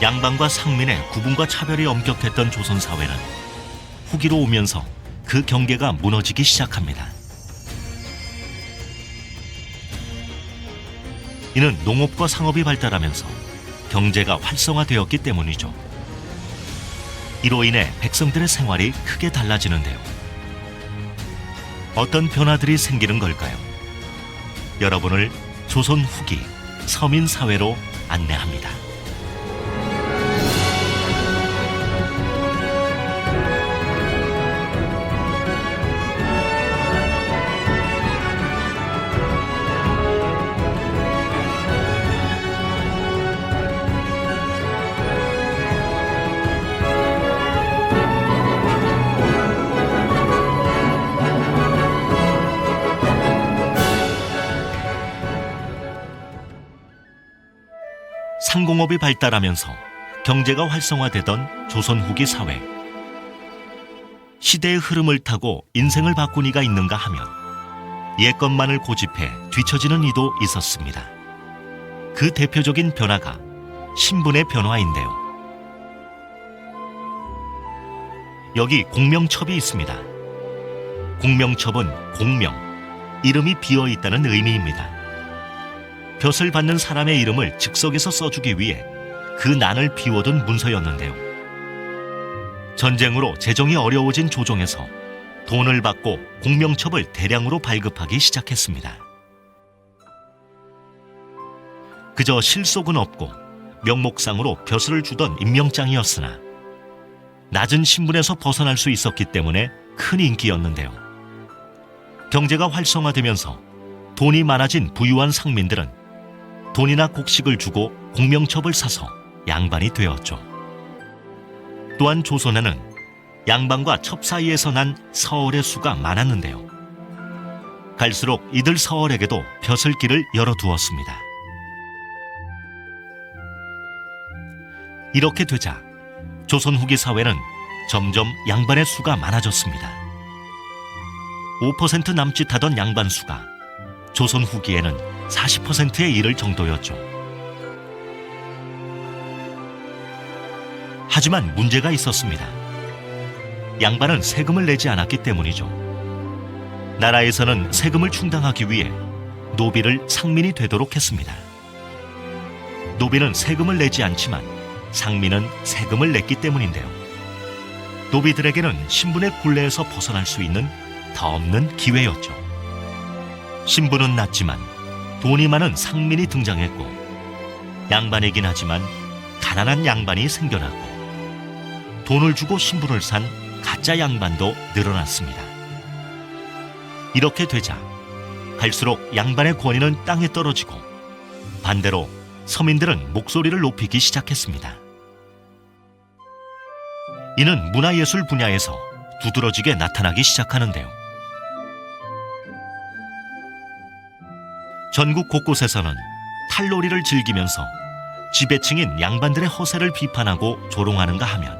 양반과 상민의 구분과 차별이 엄격했던 조선 사회는 후기로 오면서 그 경계가 무너지기 시작합니다. 이는 농업과 상업이 발달하면서 경제가 활성화되었기 때문이죠. 이로 인해 백성들의 생활이 크게 달라지는데요. 어떤 변화들이 생기는 걸까요? 여러분을 조선 후기 서민 사회로 안내합니다. 상공업이 발달하면서 경제가 활성화되던 조선 후기 사회. 시대의 흐름을 타고 인생을 바꾼 이가 있는가 하면 옛것만을 고집해 뒤처지는 이도 있었습니다. 그 대표적인 변화가 신분의 변화인데요. 여기 공명첩이 있습니다. 공명첩은 공명, 이름이 비어있다는 의미입니다. 벼슬 받는 사람의 이름을 즉석에서 써주기 위해 그 난을 비워둔 문서였는데요. 전쟁으로 재정이 어려워진 조정에서 돈을 받고 공명첩을 대량으로 발급하기 시작했습니다. 그저 실속은 없고 명목상으로 벼슬을 주던 임명장이었으나 낮은 신분에서 벗어날 수 있었기 때문에 큰 인기였는데요. 경제가 활성화되면서 돈이 많아진 부유한 상민들은 돈이나 곡식을 주고 공명첩을 사서 양반이 되었죠. 또한 조선에는 양반과 첩 사이에서 난 서얼의 수가 많았는데요. 갈수록 이들 서얼에게도 벼슬길을 열어두었습니다. 이렇게 되자 조선 후기 사회는 점점 양반의 수가 많아졌습니다. 5% 남짓하던 양반 수가 조선 후기에는 40%에 이를 정도였죠. 하지만 문제가 있었습니다. 양반은 세금을 내지 않았기 때문이죠. 나라에서는 세금을 충당하기 위해 노비를 상민이 되도록 했습니다. 노비는 세금을 내지 않지만 상민은 세금을 냈기 때문인데요. 노비들에게는 신분의 굴레에서 벗어날 수 있는 더 없는 기회였죠. 신분은 낮지만 돈이 많은 상민이 등장했고, 양반이긴 하지만 가난한 양반이 생겨났고, 돈을 주고 신분을 산 가짜 양반도 늘어났습니다. 이렇게 되자 갈수록 양반의 권위는 땅에 떨어지고, 반대로 서민들은 목소리를 높이기 시작했습니다. 이는 문화예술 분야에서 두드러지게 나타나기 시작하는데요. 전국 곳곳에서는 탈놀이를 즐기면서 지배층인 양반들의 허세를 비판하고 조롱하는가 하면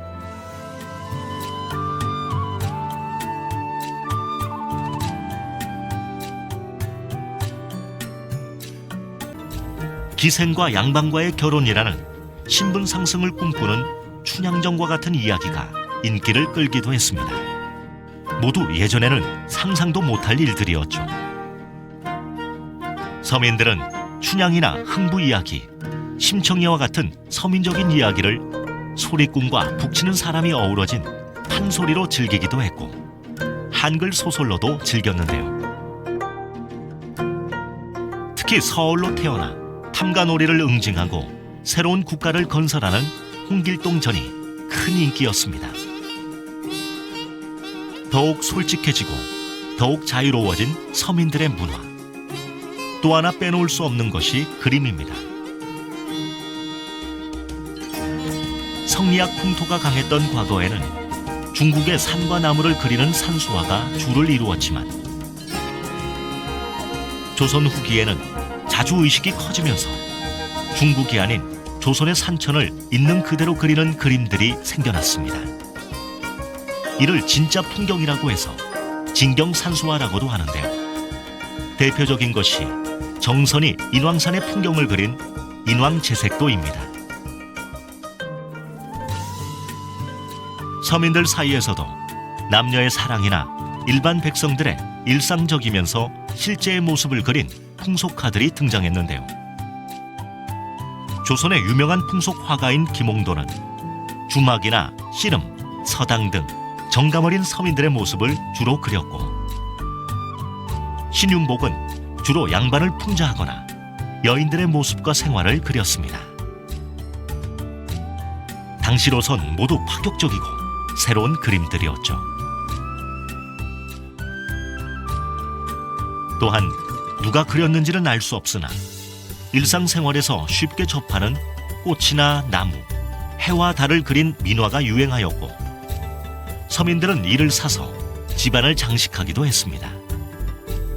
기생과 양반과의 결혼이라는 신분 상승을 꿈꾸는 춘향전과 같은 이야기가 인기를 끌기도 했습니다. 모두 예전에는 상상도 못할 일들이었죠. 서민들은 춘향이나 흥부 이야기, 심청이와 같은 서민적인 이야기를 소리꾼과 북치는 사람이 어우러진 판소리로 즐기기도 했고, 한글 소설로도 즐겼는데요. 특히 서울로 태어나 탐관오리를 응징하고 새로운 국가를 건설하는 홍길동전이 큰 인기였습니다. 더욱 솔직해지고 더욱 자유로워진 서민들의 문화. 또 하나 빼놓을 수 없는 것이 그림입니다. 성리학 풍토가 강했던 과거에는 중국의 산과 나무를 그리는 산수화가 주를 이루었지만, 조선 후기에는 자주의식이 커지면서 중국이 아닌 조선의 산천을 있는 그대로 그리는 그림들이 생겨났습니다. 이를 진짜 풍경이라고 해서 진경산수화라고도 하는데요. 대표적인 것이 정선이 인왕산의 풍경을 그린 인왕제색도입니다. 서민들 사이에서도 남녀의 사랑이나 일반 백성들의 일상적이면서 실제의 모습을 그린 풍속화들이 등장했는데요. 조선의 유명한 풍속 화가인 김홍도는 주막이나 씨름, 서당 등 정감 어린 서민들의 모습을 주로 그렸고, 신윤복은 주로 양반을 풍자하거나 여인들의 모습과 생활을 그렸습니다. 당시로선 모두 파격적이고 새로운 그림들이었죠. 또한 누가 그렸는지는 알 수 없으나 일상생활에서 쉽게 접하는 꽃이나 나무, 해와 달을 그린 민화가 유행하였고, 서민들은 이를 사서 집안을 장식하기도 했습니다.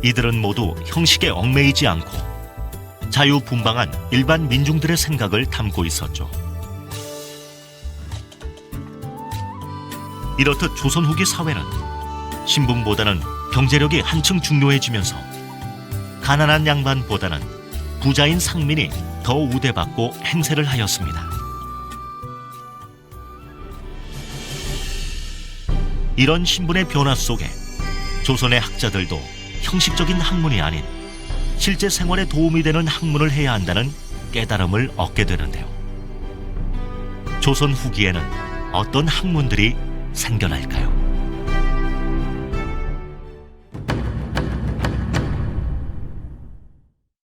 이들은 모두 형식에 얽매이지 않고 자유분방한 일반 민중들의 생각을 담고 있었죠. 이렇듯 조선 후기 사회는 신분보다는 경제력이 한층 중요해지면서 가난한 양반보다는 부자인 상민이 더 우대받고 행세를 하였습니다. 이런 신분의 변화 속에 조선의 학자들도 형식적인 학문이 아닌 실제 생활에 도움이 되는 학문을 해야 한다는 깨달음을 얻게 되는데요. 조선 후기에는 어떤 학문들이 생겨날까요?